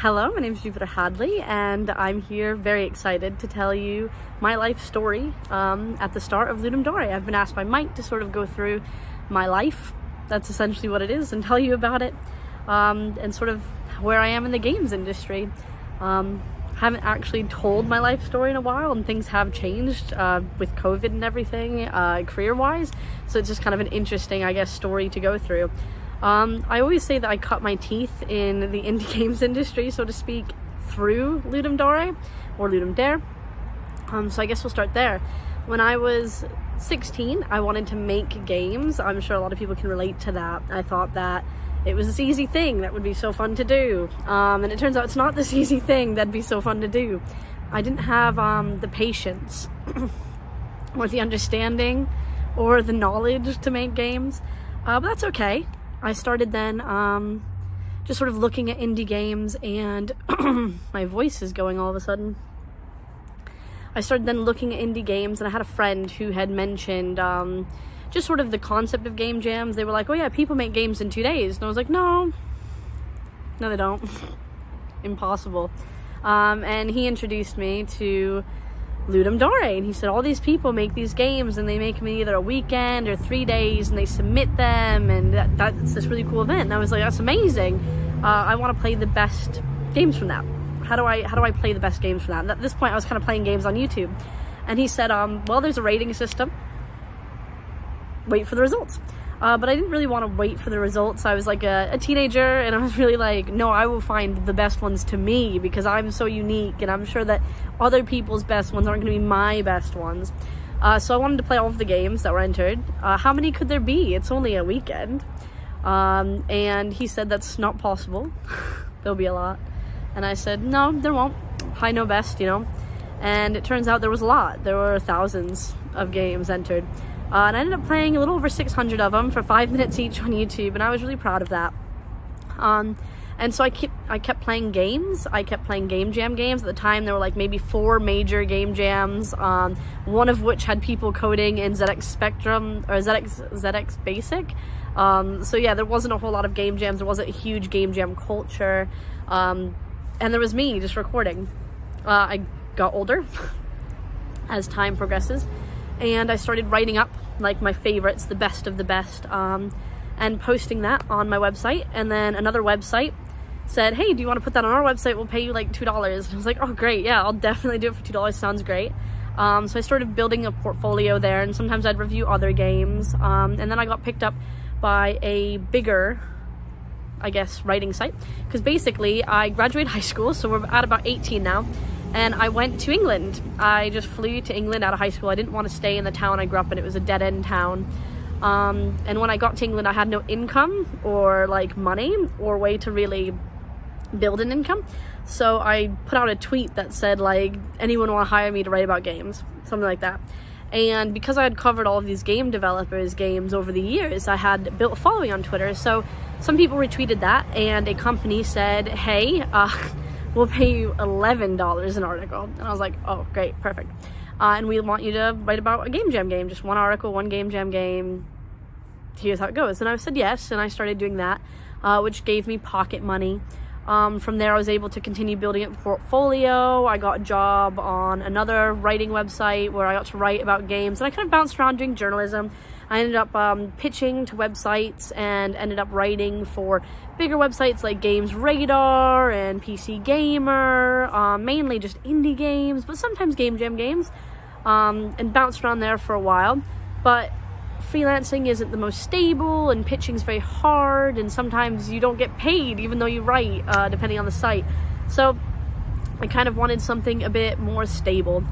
Hello, my name is Jupiter Hadley, and I'm here very excited to tell you my life story at the start of Ludum Dare. I've been asked by Mike to sort of go through my life, that's essentially what it is, and tell you about it, and sort of where I am in the games industry. Haven't actually told my life story in a while, and things have changed with COVID and everything, career-wise, so it's just kind of an interesting, I guess, story to go through. I always say that I cut my teeth in the indie games industry, so to speak, through Ludum Dare, or Ludum Dare. So I guess we'll start there. When I was 16, I wanted to make games. I'm sure a lot of people can relate to that. I thought that it was this easy thing that would be so fun to do. And it turns out it's not this easy thing that'd be so fun to do. I didn't have the patience or the understanding or the knowledge to make games, but that's okay. I started then just sort of looking at indie games, and my voice is going all of a sudden. I started then looking at indie games, and I had a friend who had mentioned just sort of the concept of game jams. They were like, oh yeah, people make games in 2 days. And I was like, no they don't. Impossible. And he introduced me to Ludum Dare, and he said all these people make these games, and they make them in either a weekend or 3 days, and they submit them, and that's this really cool event. And I was like, that's amazing. I want to play the best games from that. How do I play the best games from that? And at this point I was kind of playing games on YouTube, and he said, well, there's a rating system, wait for the results. But I didn't really want to wait for the results. I was like a teenager, and I was really like, no, I will find the best ones to me, because I'm so unique, and I'm sure that other people's best ones aren't going to be my best ones. So I wanted to play all of the games that were entered. How many could there be? It's only a weekend. And he said that's not possible. There'll be a lot. And I said, no, there won't. I know best, you know. And it turns out there was a lot. There were thousands of games entered. And I ended up playing a little over 600 of them for 5 minutes each on YouTube, and I was really proud of that. And so I kept playing games. I kept playing game jam games. At the time, there were like maybe 4 major game jams, one of which had people coding in ZX Spectrum or ZX Basic. So yeah, there wasn't a whole lot of game jams. There wasn't a huge game jam culture. And there was me just recording. I got older as time progresses, and I started writing up like my favorites, the best of the best, and posting that on my website. And then another website said, hey, do you want to put that on our website? We'll pay you like $2. And I was like, oh great, yeah, I'll definitely do it for $2. Sounds great. So I started building a portfolio there, and sometimes I'd review other games. And then I got picked up by a bigger, I guess, writing site, because basically I graduated high school, so we're at about 18 now. And I went to England. I just flew to England out of high school. I didn't want to stay in the town I grew up in. It was a dead-end town. And when I got to England, I had no income or like money or way to really build an income. So I put out a tweet that said like, anyone want to hire me to write about games? Something like that. And because I had covered all of these game developers' games over the years, I had built a following on Twitter. So some people retweeted that, and a company said, hey, we'll pay you $11 an article. And I was like, oh, great, perfect. And we want you to write about a game jam game, just one article, one game jam game. Here's how it goes. And I said yes, and I started doing that, which gave me pocket money. From there, I was able to continue building a portfolio. I got a job on another writing website where I got to write about games, and I kind of bounced around doing journalism. I ended up pitching to websites and ended up writing for bigger websites like Games Radar and PC Gamer, mainly just indie games, but sometimes game jam games, and bounced around there for a while. But freelancing isn't the most stable, and pitching's very hard, and sometimes you don't get paid even though you write, depending on the site. So I kind of wanted something a bit more stable.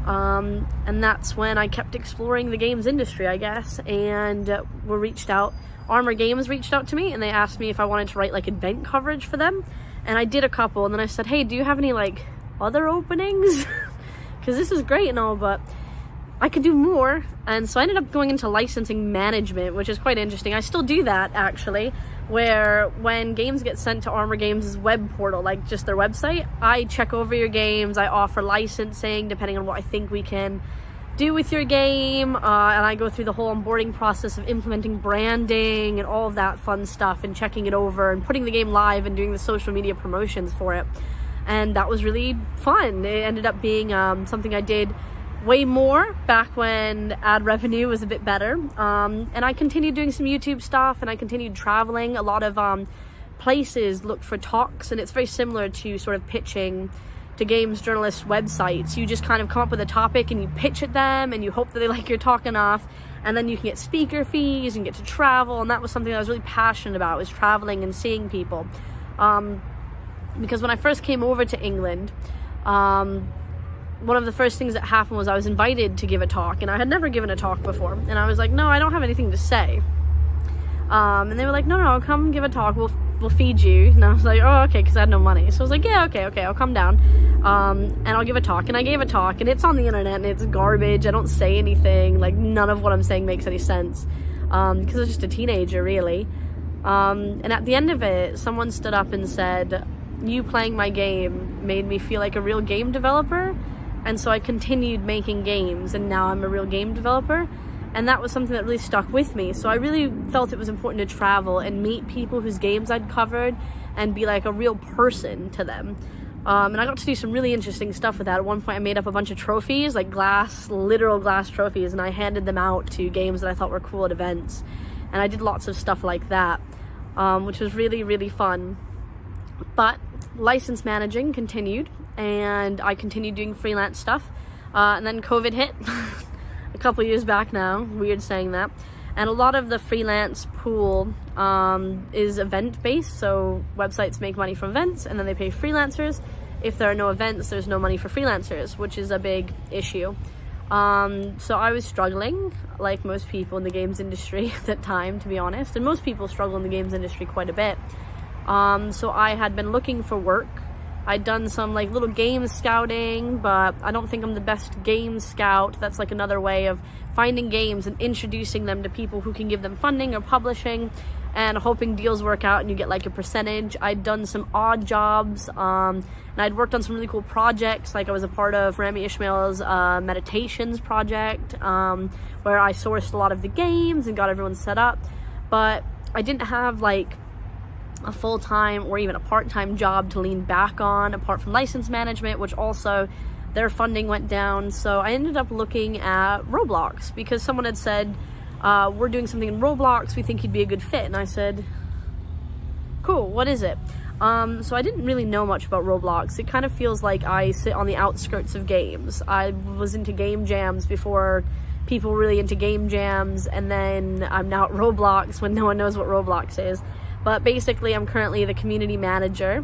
And that's when I kept exploring the games industry, I guess, and we reached out. Armor Games reached out to me, and they asked me if I wanted to write like event coverage for them, and I did a couple. And then I said, hey, do you have any like other openings? Because this is great and all, but I could do more. And so I ended up going into licensing management, which is quite interesting. I still do that, actually, where when games get sent to Armor Games' web portal, like just their website, I check over your games, I offer licensing depending on what I think we can do with your game, and I go through the whole onboarding process of implementing branding and all of that fun stuff and checking it over and putting the game live and doing the social media promotions for it. And that was really fun. It ended up being something I did way more back when ad revenue was a bit better, and I continued doing some YouTube stuff, and I continued traveling. A lot of places look for talks, and it's very similar to sort of pitching to games journalists websites. You just kind of come up with a topic and you pitch at them and you hope that they like your talk enough, and then you can get speaker fees and get to travel. And that was something I was really passionate about, was traveling and seeing people, because when I first came over to England, one of the first things that happened was I was invited to give a talk, and I had never given a talk before, and I was like, no, I don't have anything to say. And they were like, no, come give a talk, we'll feed you. And I was like, oh, okay, because I had no money. So I was like, yeah, okay, I'll come down, and I'll give a talk. And I gave a talk, and it's on the internet, and it's garbage. I don't say anything, like none of what I'm saying makes any sense, because I was just a teenager, really. And at the end of it, someone stood up and said, you playing my game made me feel like a real game developer. And so I continued making games, and now I'm a real game developer. And that was something that really stuck with me. So I really felt it was important to travel and meet people whose games I'd covered and be like a real person to them. And I got to do some really interesting stuff with that. At one point I made up a bunch of trophies, like literal glass trophies, and I handed them out to games that I thought were cool at events. And I did lots of stuff like that, which was really, really fun. But license managing continued, and I continued doing freelance stuff, and then COVID hit a couple years back now. Weird saying that. And a lot of the freelance pool is event based, so websites make money from events and then they pay freelancers. If there are no events, there's no money for freelancers, which is a big issue. So I was struggling, like most people in the games industry at that time, to be honest, and most people struggle in the games industry quite a bit. So I had been looking for work. I'd done some like little game scouting, but I don't think I'm the best game scout. That's like another way of finding games and introducing them to people who can give them funding or publishing, and hoping deals work out and you get like a percentage. I'd done some odd jobs, and I'd worked on some really cool projects. Like I was a part of Rami Ismail's meditations project, where I sourced a lot of the games and got everyone set up, but I didn't have like a full-time or even a part-time job to lean back on apart from license management, which also their funding went down. So I ended up looking at Roblox because someone had said, we're doing something in Roblox, we think you'd be a good fit. And I said, cool, what is it? So I didn't really know much about Roblox. It kind of feels like I sit on the outskirts of games. I was into game jams before people were really into game jams, and then I'm now at Roblox when no one knows what Roblox is. But basically, I'm currently the community manager,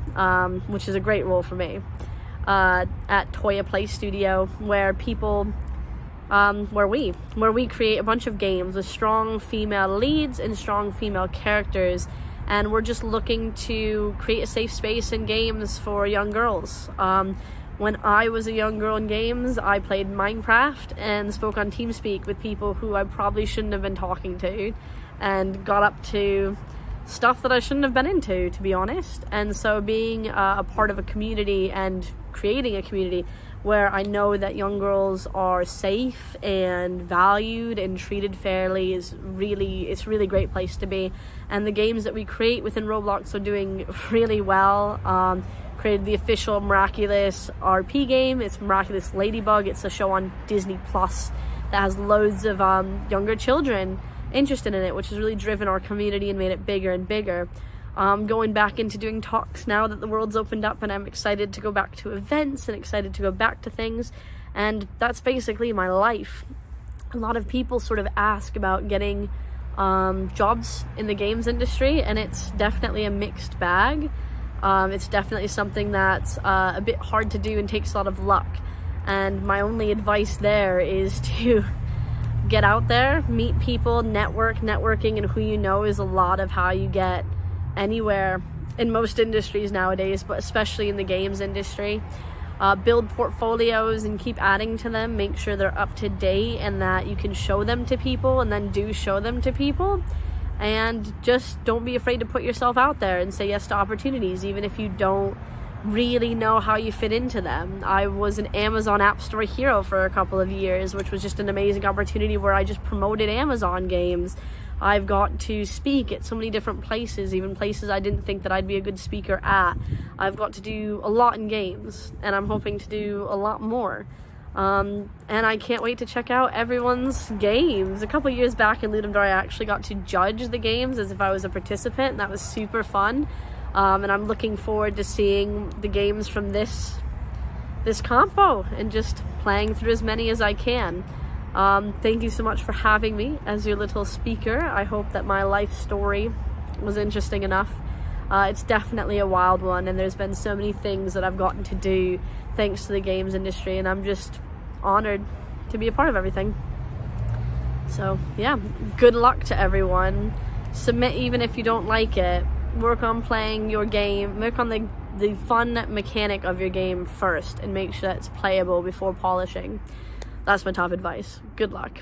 which is a great role for me, at Toya Play Studio, where people, where we create a bunch of games with strong female leads and strong female characters, and we're just looking to create a safe space in games for young girls. When I was a young girl in games, I played Minecraft and spoke on TeamSpeak with people who I probably shouldn't have been talking to, and got up to stuff that I shouldn't have been into, to be honest. And so being a part of a community and creating a community where I know that young girls are safe and valued and treated fairly is it's a really great place to be. And the games that we create within Roblox are doing really well. Created the official Miraculous RP game. It's Miraculous Ladybug. It's a show on Disney Plus that has loads of younger children interested in it, which has really driven our community and made it bigger and bigger. Going back into doing talks now that the world's opened up, and I'm excited to go back to events and excited to go back to things, and that's basically my life. A lot of people sort of ask about getting jobs in the games industry, and it's definitely a mixed bag. It's definitely something that's a bit hard to do and takes a lot of luck, and my only advice there is to get out there, meet people, networking, and who you know is a lot of how you get anywhere in most industries nowadays, but especially in the games industry. Build portfolios and keep adding to them, make sure they're up to date and that you can show them to people, and then do show them to people. And just don't be afraid to put yourself out there and say yes to opportunities, even if you don't really know how you fit into them. I was an Amazon App Store hero for a couple of years, which was just an amazing opportunity where I just promoted Amazon games. I've got to speak at so many different places, even places I didn't think that I'd be a good speaker at. I've got to do a lot in games, and I'm hoping to do a lot more. And I can't wait to check out everyone's games. A couple years back in Ludum Dare, I actually got to judge the games as if I was a participant, and that was super fun. And I'm looking forward to seeing the games from this compo and just playing through as many as I can. Thank you so much for having me as your little speaker. I hope that my life story was interesting enough. It's definitely a wild one, and there's been so many things that I've gotten to do thanks to the games industry, and I'm just honored to be a part of everything. So yeah, good luck to everyone. Submit even if you don't like it. Work on playing your game, work on the fun mechanic of your game first, and make sure that it's playable before polishing. That's my top advice. Good luck.